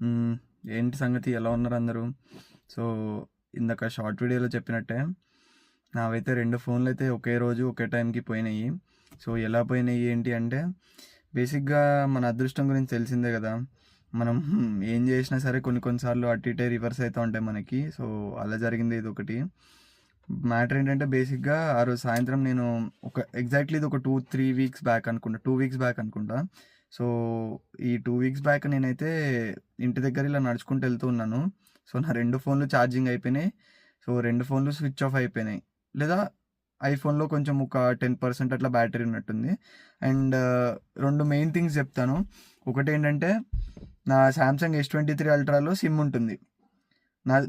హ్మ్. ఏంటి సంగతి? ఎలా ఉన్నారు అందరూ? సో, ఇందాక షార్ట్ వీడియోలో చెప్పినట్టే నావైతే 2 ఫోన్‌లయితే ఒకే రోజు, ఒకే టైంకి పోయినాయి. సో, ఎలా పోయినాయి ఏంటి అంటే, బేసిక్‌గా మన అదృష్టం గురించి తెలిసిందే గదా! మనం ఏం జేసినా సరే కొన్ని కొన్ని సార్లు అటు ఇటే రివర్స్ అయితా ఉంటాయి మనకి. సో, అలా జరిగింది ఇదొకటి. మ్యాటర్ ఏంటంటే బేసిక్‌గా ఆ రోజు సాయంత్రం నేను ఎగ్జాక్ట్‌లీ ఇది ఒక 2, 3 వీక్స్ బ్యాక్ అనుకుంటా. 2 వీక్స్ బ్యాక్ అనుకుంటా. సో, ఈ 2 వీక్స్ బ్యాక్ నేనైతే ఇంటి దగ్గర ఇలా నడుచుకుంటూ వెళ్తూ ఉన్నాను. సో, నా 2 ఫోన్‌లు ఛార్జింగ్ అయిపోయినాయి. సో, 2 ఫోన్‌లు స్విచ్ ఆఫ్ అయిపోయినాయి. లేదా ఐఫోన్‌లో కొంచెం ఒక 10% అట్లా బ్యాటరీ ఉన్నట్టుంది. అండ్ 2 మెయిన్ థింగ్స్ చెప్తాను. ఒకటేంటంటే నా సామ్‌సంగ్ S23 అల్ట్రాలో సిమ్ ఉంటుంది.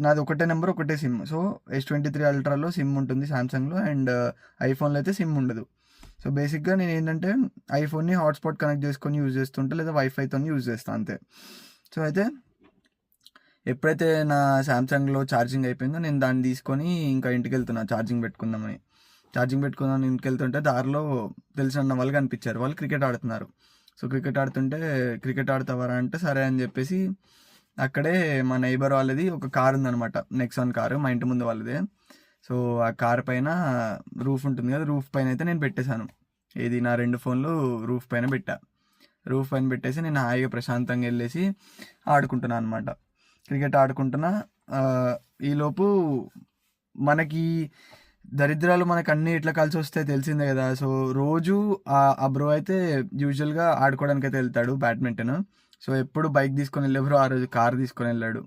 నాది ఒకటే నెంబర్, ఒకటే సిమ్. సో, S23 అల్ట్రాలో సిమ్ ఉంటుంది సామ్‌సంగ్‌లో. అండ్ ఐఫోన్‌లో అయితే సిమ్ ఉండదు. సో, బేసిక్‌గా నేనేంటంటే ఐఫోన్‌ని హాట్‌స్పాట్ కనెక్ట్ చేసుకొని యూజ్ చేస్తుంటా, లేదా వైఫైతోని యూజ్ చేస్తా అంతే. సో, అయితే ఎప్పుడైతే నా సామ్‌సంగ్‌లో ఛార్జింగ్ అయిపోయిందో నేను దాన్ని తీసుకొని ఇంకా ఇంటికెళ్తున్నా ఛార్జింగ్ పెట్టుకుందామని. ఛార్జింగ్ పెట్టుకుందామని ఇంటికెళ్తుంటే దారిలో తెలిసిన వాళ్ళు కనిపించారు. వాళ్ళు క్రికెట్ ఆడుతున్నారు. సో, క్రికెట్ ఆడుతుంటే "క్రికెట్ ఆడతావారా" అంటే సరే అని చెప్పేసి అక్కడే మా నైబర్ వాళ్ళది ఒక కార్ ఉందనమాట. నెక్సాన్ కారు మా ఇంటి ముందు వాళ్ళదే. సో, ఆ కార్ పైన రూఫ్ ఉంటుంది కదా! రూఫ్ పైన అయితే నేను పెట్టేశాను. ఏది నా 2 ఫోన్లు రూఫ్ పైన పెట్టా. రూఫ్ పైన పెట్టేసి నేను హాయిగా ప్రశాంతంగా వెళ్ళేసి ఆడుకుంటున్నా అనమాట. క్రికెట్ ఆడుకుంటున్నా. ఈలోపు మనకి దరిద్రాలు మనకన్నీ ఎట్లా కలిసొస్తాయో తెలిసిందే కదా! సో, రోజు ఆ బ్రో అయితే యూజువల్‌గా ఆడుకోవడానికైతే వెళ్తాడు బ్యాడ్మింటన్. సో, ఎప్పుడు బైక్ తీసుకొని వెళ్ళే బ్రో ఆ రోజు కార్ తీసుకొని వెళ్ళాడు.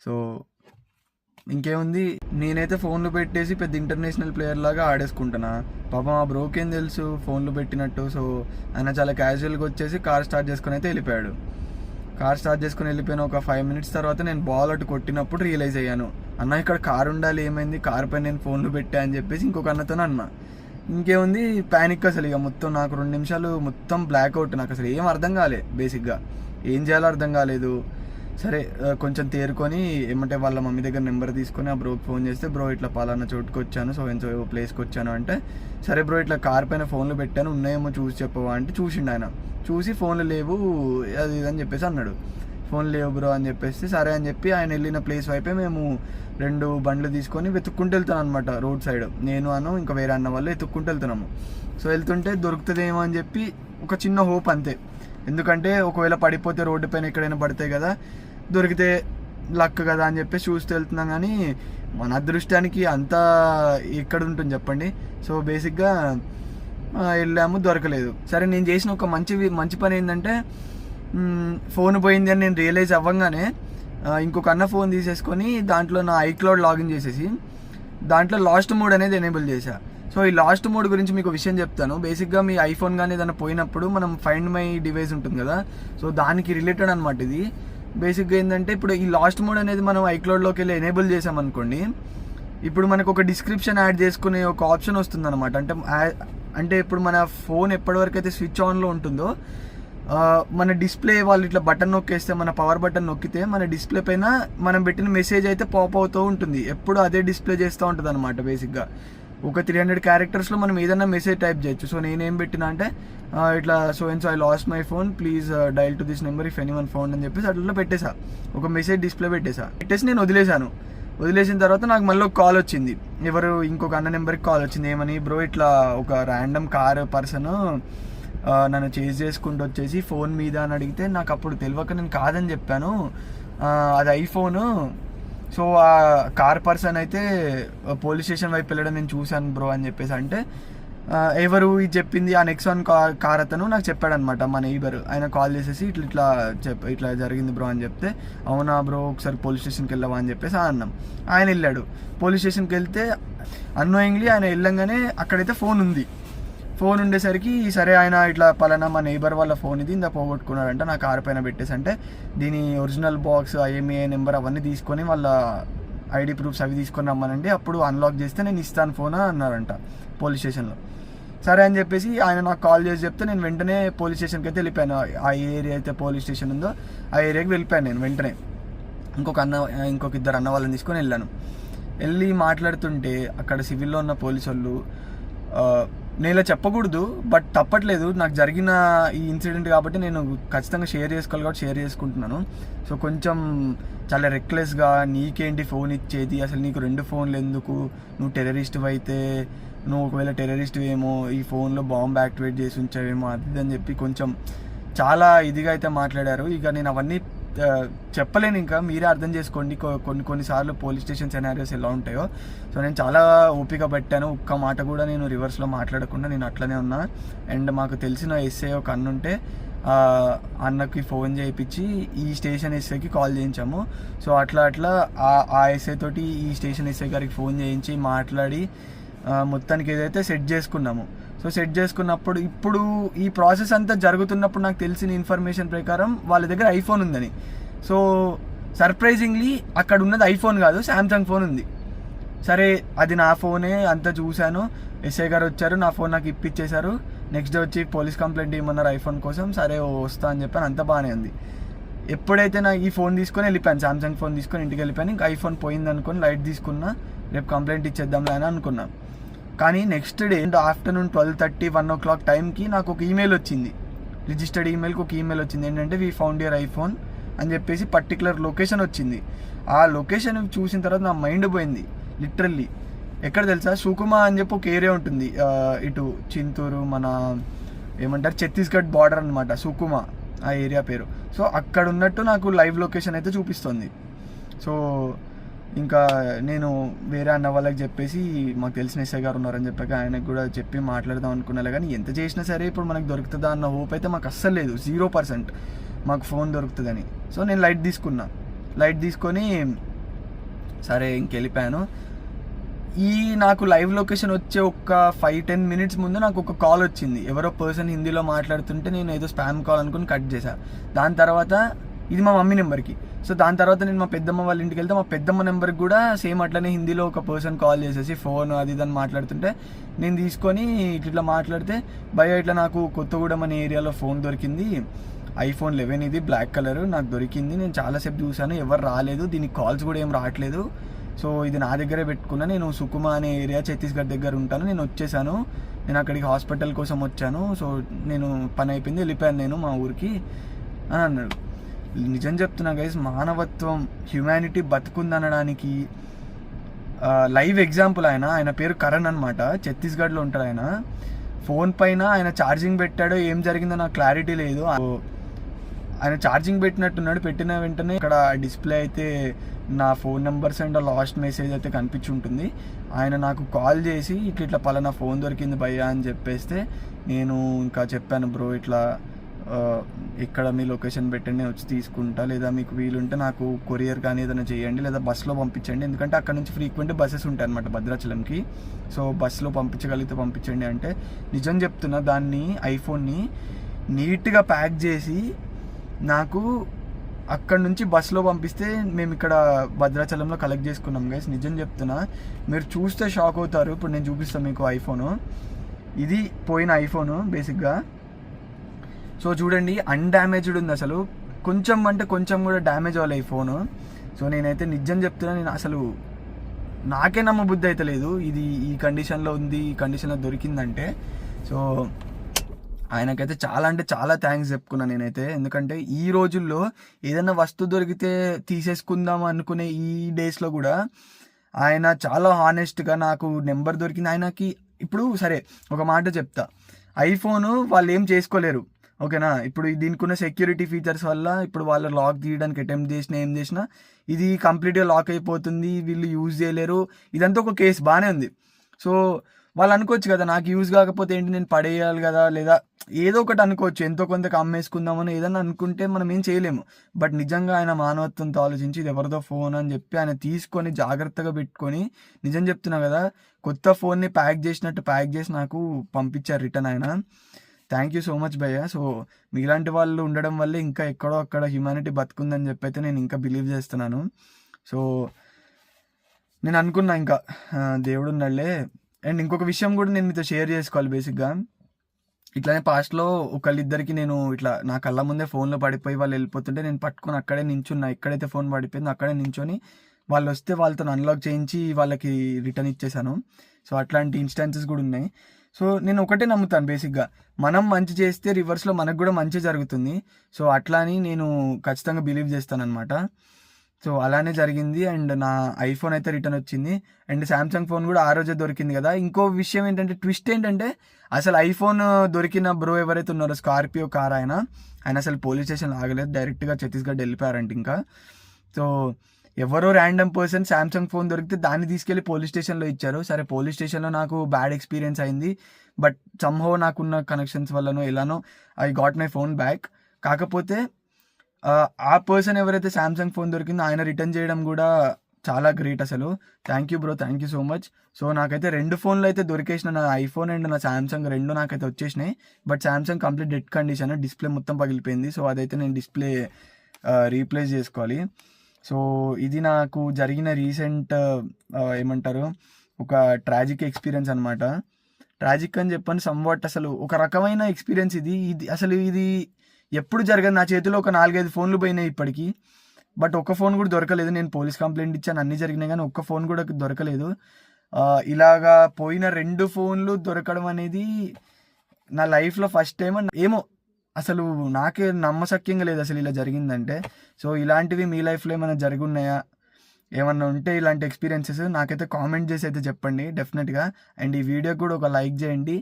సో, ఇంకేముంది, నేనైతే ఫోన్లు పెట్టేసి పెద్ద ఇంటర్నేషనల్ ప్లేయర్ లాగా ఆడేసుకుంటున్నా. పాపం ఆ బ్రోకేం తెలుసు ఫోన్లు పెట్టినట్టు. సో, ఆయన చాలా క్యాజువల్‌గా వచ్చేసి కార్ స్టార్ట్ చేసుకొని అయితే వెళ్ళిపోయాడు. కార్ స్టార్ట్ చేసుకొని వెళ్ళిపోయిన ఒక 5 మినిట్స్ తర్వాత నేను బాల్ అటు కొట్టినప్పుడు రియలైజ్ అయ్యాను. అన్న ఇక్కడ కార్ ఉండాలి, ఏమైంది, కార్ పైన నేను ఫోన్లు పెట్టా అని చెప్పేసి ఇంకొక అన్నతో అన్నా. ఇంకేముంది, ప్యానిక్ అసలు ఇక మొత్తం నాకు 2 నిమిషాలు మొత్తం బ్లాక్అవుట్. నాకు అసలు ఏం అర్థం కాలే. బేసిక్గా ఏం చేయాలో అర్థం కాలేదు. సరే కొంచెం తేరుకొని ఏమంటే వాళ్ళ మమ్మీ దగ్గర నెంబర్ తీసుకొని ఆ బ్రోకి ఫోన్ చేస్తే, బ్రో ఇట్లా పలానా చోటుకి వచ్చాను, సో అండ్ సో ప్లేస్కి వచ్చాను అంటే, సరే బ్రో ఇట్లా కార్ పైన ఫోన్లు పెట్టాను, ఉన్నాయేమో చూసి చెప్పవా అంటే చూసిండు ఆయన. చూసి ఫోన్లు లేవు అది ఇది అని చెప్పేసి అన్నాడు. ఫోన్లు లేవు బ్రో అని చెప్పేసి సరే అని చెప్పి ఆయన వెళ్ళిన ప్లేస్ వైపే మేము 2 బండ్లు తీసుకొని వెతుక్కుంటూ వెళ్తాను అనమాట రోడ్ సైడ్. నేను ఇంకా వేరే అన్న వాళ్ళు వెతుక్కుంటూ వెళ్తున్నాము. సో, వెళ్తుంటే దొరుకుతుందేమో అని చెప్పి ఒక చిన్న హోప్ అంతే. ఎందుకంటే ఒకవేళ పడిపోతే రోడ్డు పైన ఎక్కడైనా పడతాయి కదా, దొరికితే లక్ కదా అని చెప్పేసి చూస్తూ వెళ్తున్నాం. కానీ మన అదృష్టానికి అంతా ఎక్కడ ఉంటుంది చెప్పండి. సో, బేసిక్గా వెళ్ళాము, దొరకలేదు. సరే నేను చేసిన ఒక మంచి పని ఏంటంటే, ఫోన్ పోయింది అని నేను రియలైజ్ అవ్వగానే ఇంకొక అన్న ఫోన్ తీసేసుకొని దాంట్లో నా ఐక్లౌడ్ లాగిన్ చేసేసి దాంట్లో లాస్ట్ మోడ్ అనేది ఎనేబుల్ చేశా. సో, ఈ లాస్ట్ మోడ్ గురించి మీకు విషయం చెప్తాను. బేసిక్గా మీ ఐఫోన్ కానీ ఏదైనా పోయినప్పుడు మనం ఫైండ్ మై డివైస్ ఉంటుంది కదా, సో దానికి రిలేటెడ్ అనమాట ఇది. బేసిక్గా ఏంటంటే ఇప్పుడు ఈ లాస్ట్ మోడ్ అనేది మనం ఐక్లౌడ్లోకి వెళ్ళి ఎనేబుల్ చేసామనుకోండి, ఇప్పుడు మనకు ఒక డిస్క్రిప్షన్ యాడ్ చేసుకునే ఒక ఆప్షన్ వస్తుంది అనమాట. అంటే ఇప్పుడు మన ఫోన్ ఎప్పటివరకు అయితే స్విచ్ ఆన్లో ఉంటుందో, మన డిస్ప్లే వాళ్ళు ఇట్లా బటన్ నొక్కేస్తే, మన పవర్ బటన్ నొక్కితే మన డిస్ప్లే పైన మనం పెట్టిన మెసేజ్ అయితే పాప్ అవుతూ ఉంటుంది. ఎప్పుడు అదే డిస్ప్లే చేస్తూ ఉంటుంది అనమాట. బేసిక్గా ఒక 300 క్యారెక్టర్స్లో మనం ఏదైనా మెసేజ్ టైప్ చేయొచ్చు. సో, నేనేం పెట్టినా అంటే ఇట్లా so and so I lost my phone, please dial to this number if anyone found అని చెప్పేసి అట్లా పెట్టేసా. ఒక మెసేజ్ డిస్ప్లే పెట్టేసి నేను వదిలేశాను. వదిలేసిన తర్వాత నాకు మళ్ళీ ఒక కాల్ వచ్చింది. ఇంకొక అన్న నెంబర్కి కాల్ వచ్చింది. ఏమని, బ్రో ఇట్లా ఒక ర్యాండమ్ కార్ పర్సన్ నన్ను చేజ్ చేసుకుంటూ వచ్చేసి ఫోన్ మీద అని అడిగితే, నాకు అప్పుడు తెలియక నేను కాదని చెప్పాను, అది ఐఫోను. సో, ఆ కార్ పర్సన్ అయితే పోలీస్ స్టేషన్ వైపు వెళ్ళడం నేను చూశాను బ్రో అని చెప్పేసి అంటే, ఎవరు ఇది చెప్పింది, ఆ నెక్సాన్ కార్ అతను నాకు చెప్పాడనమాట. మా నైబర్ ఆయన కాల్ చేసేసి ఇట్లా జరిగింది బ్రో అని చెప్తే, అవునా బ్రో ఒకసారి పోలీస్ స్టేషన్కి వెళ్ళవా అని చెప్పేసి అన్నాం. ఆయన వెళ్ళాడు. పోలీస్ స్టేషన్కి వెళ్తే అన్నోయింగ్లీ ఆయన వెళ్ళంగానే అక్కడైతే ఫోన్ ఉంది. ఫోన్ ఉండేసరికి సరే ఆయన ఇట్లా పలానా మా నైబర్ వాళ్ళ ఫోన్ ఇది ఇంత పోగొట్టుకున్నాడంట, నా కార్ పైన పెట్టేసి అంటే, దీని ఒరిజినల్ బాక్స్, ఐఎంఏ నెంబర్ అవన్నీ తీసుకొని వాళ్ళ ఐడి ప్రూఫ్స్ అవి తీసుకొని రమ్మనండి, అప్పుడు అన్లాక్ చేస్తే నేను ఇస్తాను ఫోన్ అన్నారంట పోలీస్ స్టేషన్లో. సరే అని చెప్పేసి ఆయన నాకు కాల్ చేసి చెప్తే నేను వెంటనే పోలీస్ స్టేషన్కి అయితే వెళ్ళిపోయాను. ఆ ఏరియా అయితే పోలీస్ స్టేషన్ ఉందో ఆ ఏరియాకి వెళ్ళిపోయాను నేను వెంటనే. ఇంకొక 2 అన్న వాళ్ళని తీసుకొని వెళ్ళాను. వెళ్ళి మాట్లాడుతుంటే అక్కడ సివిల్లో ఉన్న పోలీసు వాళ్ళు నేను ఇలా చెప్పకూడదు, బట్ తప్పట్లేదు, నాకు జరిగిన ఈ ఇన్సిడెంట్ కాబట్టి నేను ఖచ్చితంగా షేర్ చేసుకోవాలి కాబట్టి షేర్ చేసుకుంటున్నాను. సో కొంచెం చాలా రెక్లెస్గా, నీకేంటి ఫోన్ ఇచ్చేది, అసలు నీకు 2 ఫోన్లు ఎందుకు, నువ్వు టెర్రరిస్ట్ అయితే, నువ్వు ఒకవేళ టెర్రరిస్ట్ ఏమో ఈ ఫోన్లో బాంబ్ యాక్టివేట్ చేసి ఉంచావేమో అది అని చెప్పి కొంచెం చాలా ఇదిగా అయితే మాట్లాడారు. ఇక నేను అవన్నీ చెప్పలేను, ఇంకా మీరే అర్థం చేసుకోండి కొన్నిసార్లు పోలీస్ స్టేషన్ సెనారియోస్ ఎలా ఉంటాయో. సో నేను చాలా ఓపిక పెట్టాను, ఒక్క మాట కూడా నేను రివర్స్లో మాట్లాడకుండా నేను అట్లనే ఉన్నా. అండ్ మాకు తెలిసిన ఎస్ఐ ఒక అన్న ఉంటే అన్నకి ఫోన్ చేయించి ఈ స్టేషన్ ఎస్ఐకి కాల్ చేయించాము. సో అట్లా ఆ ఎస్ఐ తోటి ఈ స్టేషన్ ఎస్ఐ గారికి ఫోన్ చేయించి మాట్లాడి మొత్తానికి ఏదైతే సెట్ చేసుకున్నాము. సో సెట్ చేసుకున్నప్పుడు ఇప్పుడు ఈ ప్రాసెస్ అంతా జరుగుతున్నప్పుడు నాకు తెలిసిన ఇన్ఫర్మేషన్ ప్రకారం వాళ్ళ దగ్గర ఐఫోన్ ఉందని. సో సర్ప్రైజింగ్లీ అక్కడ ఉన్నది ఐఫోన్ కాదు, శాంసంగ్ ఫోన్ ఉంది. సరే అది నా ఫోనే, అంతా చూశాను. ఎస్ఐ గారు వచ్చారు, నా ఫోన్ నాకు ఇప్పించేశారు. నెక్స్ట్ డే వచ్చి పోలీస్ కంప్లైంట్ ఇవ్వమన్నారు ఐఫోన్ కోసం. సరే వస్తా అని చెప్పాను, అంతా బాగానే ఉంది. ఎప్పుడైతే నాకు ఈ ఫోన్ తీసుకొని వెళ్ళిపోయాను, శాంసంగ్ ఫోన్ తీసుకొని ఇంటికి వెళ్ళిపోయాను. ఇంకా ఐఫోన్ పోయింది అనుకుని లైట్ తీసుకున్నా, రేపు కంప్లైంట్ ఇచ్చేద్దాంలే అని అనుకున్నా. కానీ నెక్స్ట్ డే ఆఫ్టర్నూన్ 12:30, 1 o'clock టైంకి నాకు ఒక ఈమెయిల్ వచ్చింది, రిజిస్టర్డ్ ఈమెయిల్కి ఒక ఈమెయిల్ వచ్చింది. ఏంటంటే వీ ఫౌండ్ యువర్ ఐఫోన్ అని చెప్పేసి పర్టికులర్ లొకేషన్ వచ్చింది. ఆ లొకేషన్ చూసిన తర్వాత నా మైండ్ పోయింది లిటరల్లీ. ఎక్కడ తెలుసా, సుకుమా అని చెప్పి ఒక ఏరియా ఉంటుంది ఇటు చింతూరు, మన ఏమంటారు ఛత్తీస్గఢ్ బార్డర్ అనమాట, సుకుమా ఆ ఏరియా పేరు. సో అక్కడ ఉన్నట్టు నాకు లైవ్ లొకేషన్ అయితే చూపిస్తుంది. సో ఇంకా నేను వేరే అన్న వాళ్ళకి చెప్పేసి, మాకు తెలిసిన ఎస్ఐ గారు ఉన్నారని చెప్పాక ఆయనకు కూడా చెప్పి మాట్లాడదాం అనుకున్నా. కానీ ఎంత చేసినా సరే ఇప్పుడు మనకు దొరుకుతుందా అన్న హోప్ అయితే మాకు అస్సలు లేదు, 0% మాకు ఫోన్ దొరుకుతుందని. సో నేను లైట్ తీసుకొని సరే ఇంకెళ్ళిపోయాను. నాకు లైవ్ లొకేషన్ వచ్చే ఒక 5-10 minutes ముందు నాకు ఒక కాల్ వచ్చింది, ఎవరో పర్సన్ హిందీలో మాట్లాడుతుంటే నేను ఏదో స్పామ్ కాల్ అనుకుని కట్ చేశాను. దాని తర్వాత ఇది మా మమ్మీ నెంబర్కి. సో దాని తర్వాత నేను మా పెద్దమ్మ వాళ్ళ ఇంటికి వెళ్తే మా పెద్దమ్మ నెంబర్కి కూడా సేమ్ అట్లనే హిందీలో ఒక పర్సన్ కాల్ చేసేసి ఫోన్ అది ఇదని మాట్లాడుతుంటే నేను తీసుకొని ఇట్లా మాట్లాడితే, భయ ఇట్లా నాకు కొత్తగూడెం అనే ఏరియాలో ఫోన్ దొరికింది, iPhone 11 ఇది బ్లాక్ కలర్ నాకు దొరికింది, నేను చాలాసేపు చూశాను, ఎవరు రాలేదు, దీనికి కాల్స్ కూడా ఏం రావట్లేదు, సో ఇది నా దగ్గరే పెట్టుకున్నా, నేను సుకుమా అనే ఏరియా ఛత్తీస్గఢ్ దగ్గర ఉంటాను, నేను వచ్చేసాను, నేను అక్కడికి హాస్పిటల్ కోసం వచ్చాను, సో నేను పని అయిపోయింది వెళ్ళిపోయాను నేను మా ఊరికి అని అన్నాడు. నిజం చెప్తున్నా గైస్, మానవత్వం, హ్యుమానిటీ బతుకుందనడానికి లైవ్ ఎగ్జాంపుల్ ఆయన పేరు కరణ్ అనమాట, ఛత్తీస్గఢ్లో ఉంటాడు ఆయన. ఫోన్ పైన ఆయన ఛార్జింగ్ పెట్టాడో ఏం జరిగిందో నాకు క్లారిటీ లేదు, ఆయన ఛార్జింగ్ పెట్టినట్టున్నాడు. పెట్టిన వెంటనే ఇక్కడ డిస్ప్లే అయితే నా phone numbers and last message అయితే కనిపించి ఉంటుంది. ఆయన నాకు కాల్ చేసి ఇట్లా పలానా ఫోన్ దొరికింది భయ్యా అని చెప్పేస్తే నేను ఇంకా చెప్పాను, బ్రో ఇట్లా ఇక్కడ మీ లొకేషన్ పెట్టండి, నేను వచ్చి తీసుకుంటా, లేదా మీకు వీలుంటే నాకు కొరియర్ కానీ ఏదైనా చేయండి, లేదా బస్సులో పంపించండి, ఎందుకంటే అక్కడ నుంచి ఫ్రీక్వెంట్ బస్సెస్ ఉంటాయి అనమాట భద్రాచలంకి, సో బస్సులో పంపించగలిగితే పంపించండి అంటే. నిజం చెప్తున్నా, దాన్ని ఐఫోన్ని నీట్గా ప్యాక్ చేసి నాకు అక్కడ నుంచి బస్సులో పంపిస్తే మేము ఇక్కడ భద్రాచలంలో కలెక్ట్ చేసుకున్నాం గైస్. నిజం చెప్తున్నా, మీరు చూస్తే షాక్ అవుతారు. ఇప్పుడు నేను చూపిస్తాను మీకు ఐఫోను, ఇది పోయిన ఐఫోను బేసిక్గా. సో చూడండి, అన్డ్యామేజ్డ్ ఉంది, అసలు కొంచెం అంటే కొంచెం కూడా డ్యామేజ్ అవ్వాలి ఈ ఫోను. సో నేనైతే నిజం చెప్తున్నా, నేను అసలు నాకే నమ్మబుద్ధి అయితే లేదు ఇది ఈ కండిషన్లో ఉంది, ఈ కండిషన్లో దొరికిందంటే. సో ఆయనకైతే చాలా అంటే చాలా థ్యాంక్స్ చెప్పుకున్నాను నేనైతే, ఎందుకంటే ఈ రోజుల్లో ఏదైనా వస్తువు దొరికితే తీసేసుకుందాం అనుకునే ఈ డేస్లో కూడా ఆయన చాలా హానెస్ట్గా నాకు నెంబర్ దొరికింది. ఆయనకి ఇప్పుడు సరే ఒక మాట చెప్తా, ఐఫోను వాళ్ళు ఏం చేసుకోలేరు, ఓకేనా. ఇప్పుడు దీనికి ఉన్న సెక్యూరిటీ ఫీచర్స్ వల్ల ఇప్పుడు వాళ్ళు లాక్ తీయడానికి అటెంప్ట్ చేసినా ఏం చేసినా ఇది కంప్లీట్గా లాక్ అయిపోతుంది, వీళ్ళు యూజ్ చేయలేరు, ఇదంతా ఒక కేసు బాగానే ఉంది. సో వాళ్ళు అనుకోవచ్చు కదా, నాకు యూజ్ కాకపోతే ఏంటి నేను పడేయాలి కదా, లేదా ఏదో ఒకటి అనుకోవచ్చు, ఎంతో కొంత అమ్మేసుకుందామని ఏదన్నా అనుకుంటే మనం ఏం చేయలేము. బట్ నిజంగా ఆయన మానవత్వంతో ఆలోచించి ఇది ఎవరిదో ఫోన్ అని చెప్పి ఆయన తీసుకొని జాగ్రత్తగా పెట్టుకొని, నిజం చెప్తున్నా కదా, కొత్త ఫోన్ని ప్యాక్ చేసినట్టు ప్యాక్ చేసి నాకు పంపించారు రిటర్న్ ఆయన. థ్యాంక్ యూ సో మచ్ భయ్య. సో మీలాంటి వాళ్ళు ఉండడం వల్లే ఇంకా ఎక్కడో అక్కడ హ్యుమానిటీ బతుకుందని చెప్పి అయితే నేను ఇంకా బిలీవ్ చేస్తున్నాను. సో నేను అనుకున్నా ఇంకా దేవుడు ఉన్నాడులే. అండ్ ఇంకొక విషయం కూడా నేను మీతో షేర్ చేసుకోవాలి. బేసిక్గా ఇట్లానే పాస్ట్లో ఒకళ్ళిద్దరికి నేను ఇట్లా నా కళ్ళ ముందే ఫోన్లో పడిపోయి వాళ్ళు వెళ్ళిపోతుంటే నేను పట్టుకొని అక్కడే నించున్నా, ఎక్కడైతే ఫోన్ పడిపోయిందో అక్కడే నించొని వాళ్ళు వస్తే వాళ్ళతో అన్లాక్ చేయించి వాళ్ళకి రిటర్న్ ఇచ్చేసాను. సో అట్లాంటి ఇన్స్టాన్సెస్ కూడా ఉన్నాయి. సో నేను ఒకటే నమ్ముతాను బేసిక్గా, మనం మంచి చేస్తే రివర్స్లో మనకు కూడా మంచి జరుగుతుంది. సో అట్లా అని నేను ఖచ్చితంగా బిలీవ్ చేస్తానన్నమాట. సో అలానే జరిగింది. అండ్ నా ఐఫోన్ అయితే రిటర్న్ వచ్చింది. అండ్ శాంసంగ్ ఫోన్ కూడా ఆ రోజే దొరికింది కదా. ఇంకో విషయం ఏంటంటే, ట్విస్ట్ ఏంటంటే, అసలు ఐఫోన్ దొరికిన బ్రో ఎవరైతే ఉన్నారో, స్కార్పియో కార్ ఆయన అసలు పోలీస్ స్టేషన్లో ఆగలేదు, డైరెక్ట్గా ఛత్తీస్గఢ్ వెళ్ళిపోయారంట. ఇంకా సో ఎవరో ర్యాండమ్ పర్సన్ శాంసంగ్ ఫోన్ దొరికితే దాన్ని తీసుకెళ్ళి పోలీస్ స్టేషన్లో ఇచ్చారు. సరే, పోలీస్ స్టేషన్లో నాకు బ్యాడ్ ఎక్స్పీరియన్స్ అయింది, బట్ సమ్హౌ నాకున్న కనెక్షన్స్ వల్లనో ఎలానో I got my phone back. కాకపోతే ఆ పర్సన్ ఎవరైతే శాంసంగ్ ఫోన్ దొరికిందో ఆయన రిటర్న్ చేయడం కూడా చాలా గ్రేట్ అసలు. Thank you bro, thank you so much. So నాకైతే 2 ఫోన్లు అయితే దొరికేసిన, నా ఐఫోన్ అండ్ నా శాంసంగ్ 2 నాకైతే వచ్చేసినాయి. But Samsung complete dead condition, display మొత్తం పగిలిపోయింది. సో అదైతే నేను డిస్ప్లే రీప్లేస్ చేసుకోవాలి. సో ఇది నాకు జరిగిన రీసెంట్ ఏమంటారు, ఒక ట్రాజిక్ ఎక్స్పీరియన్స్ అనమాట. ట్రాజిక్ అని చెప్పని సమ్వాట్, అసలు ఒక రకమైన ఎక్స్పీరియన్స్ ఇది. అసలు ఇది ఎప్పుడు జరగదు. నా చేతిలో ఒక 4-5 ఫోన్లు పోయినాయి ఇప్పటికీ, బట్ ఒక్క ఫోన్ కూడా దొరకలేదు. నేను పోలీస్ కంప్లైంట్ ఇచ్చాను, అన్నీ జరిగినాయి, కానీ ఒక్క ఫోన్ కూడా దొరకలేదు. ఇలాగా పోయిన 2 ఫోన్లు దొరకడం అనేది నా లైఫ్లో ఫస్ట్ టైం. ఏమో అసలు నాకే నమ్మశక్యంగా లేదు అసలు ఇలా జరిగిందంటే. సో ఇలాంటివి మీ లైఫ్లో ఏమైనా జరిగి ఉన్నాయా? ఏమన్నా ఉంటే ఇలాంటి ఎక్స్పీరియన్సెస్ నాకైతే కామెంట్ చేసి అయితే చెప్పండి డెఫినెట్గా. అండ్ ఈ వీడియోకి కూడా ఒక లైక్ చేయండి.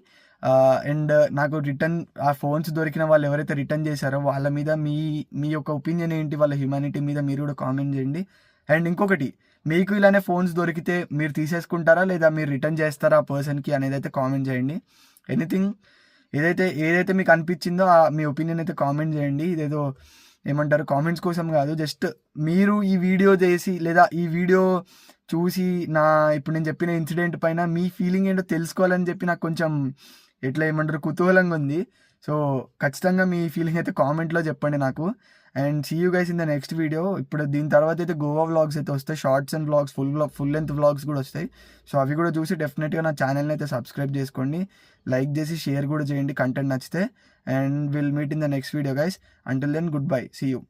అండ్ నాకు రిటర్న్ ఆ ఫోన్స్ దొరికిన వాళ్ళు ఎవరైతే రిటర్న్ చేశారో వాళ్ళ మీద మీ యొక్క ఒపీనియన్ ఏంటి, వాళ్ళ హ్యుమానిటీ మీద మీరు కూడా కామెంట్ చేయండి. అండ్ ఇంకొకటి, మీకు ఇలానే ఫోన్స్ దొరికితే మీరు తీసేసుకుంటారా లేదా మీరు రిటర్న్ చేస్తారా ఆ పర్సన్కి అనేది అయితే కామెంట్ చేయండి. ఎనీథింగ్ ఏదైతే మీకు అనిపించిందో మీ ఒపీనియన్ అయితే కామెంట్ చేయండి. ఇదేదో ఏమంటారు, కామెంట్స్ కోసం కాదు, జస్ట్ మీరు ఈ వీడియో చేసి లేదా ఈ వీడియో చూసి ఇప్పుడు నేను చెప్పిన ఇన్సిడెంట్ పైన మీ ఫీలింగ్ ఏంటో తెలుసుకోవాలని చెప్పి నాకు కొంచెం ఎట్లా ఏమంటారు, కుతూహలంగా ఉంది. సో ఖచ్చితంగా మీ ఫీలింగ్ అయితే కామెంట్లో చెప్పండి నాకు. And see you guys in the next video. ఇప్పుడు దీని తర్వాత అయితే గోవా వ్లాగ్స్ అయితే వస్తాయి, shorts and vlogs, full length vlogs కూడా వస్తాయి. సో అవి కూడా చూసి డెఫినెట్గా నా ఛానల్ని అయితే సబ్స్క్రైబ్ చేసుకోండి, లైక్ చేసి షేర్ కూడా చేయండి కంటెంట్ నచ్చితే. And will meet in the next video guys. Until then, good bye, see you.